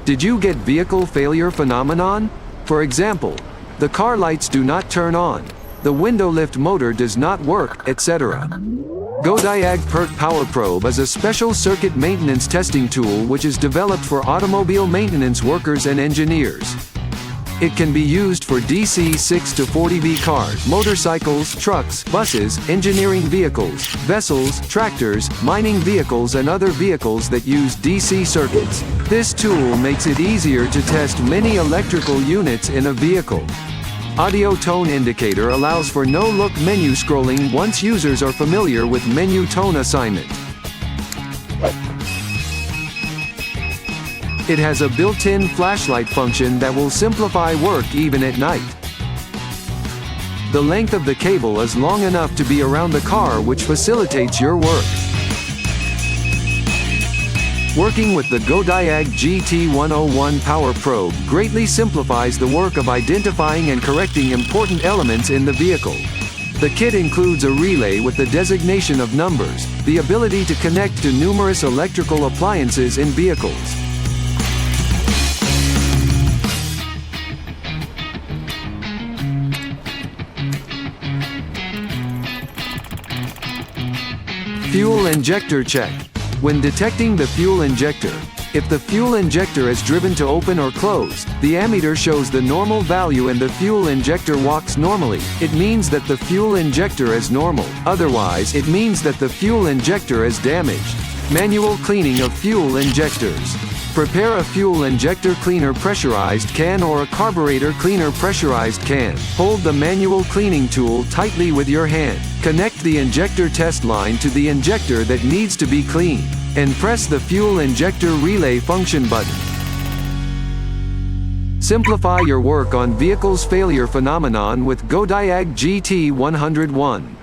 Did you get vehicle failure phenomenon? For example, the car lights do not turn on, the window lift motor does not work, etc. GODIAG PIRT Power Probe is a special circuit maintenance testing tool which is developed for automobile maintenance workers and engineers. It can be used for DC 6 to 40V cars, motorcycles, trucks, buses, engineering vehicles, vessels, tractors, mining vehicles and other vehicles that use DC circuits. This tool makes it easier to test many electrical units in a vehicle. Audio tone indicator allows for no-look menu scrolling once users are familiar with menu tone assignment. It has a built-in flashlight function that will simplify work even at night. The length of the cable is long enough to be around the car, which facilitates your work. Working with the GODIAG GT101 Power Probe greatly simplifies the work of identifying and correcting important elements in the vehicle. The kit includes a relay with the designation of numbers, the ability to connect to numerous electrical appliances in vehicles. Fuel injector check. When detecting the fuel injector, if the fuel injector is driven to open or close, the ammeter shows the normal value and the fuel injector walks normally, it means that the fuel injector is normal. Otherwise, it means that the fuel injector is damaged. Manual cleaning of fuel injectors. Prepare a fuel injector cleaner pressurized can or a carburetor cleaner pressurized can. Hold the manual cleaning tool tightly with your hand. Connect the injector test line to the injector that needs to be cleaned, and press the fuel injector relay function button. Simplify your work on vehicles failure phenomenon with GODIAG GT101.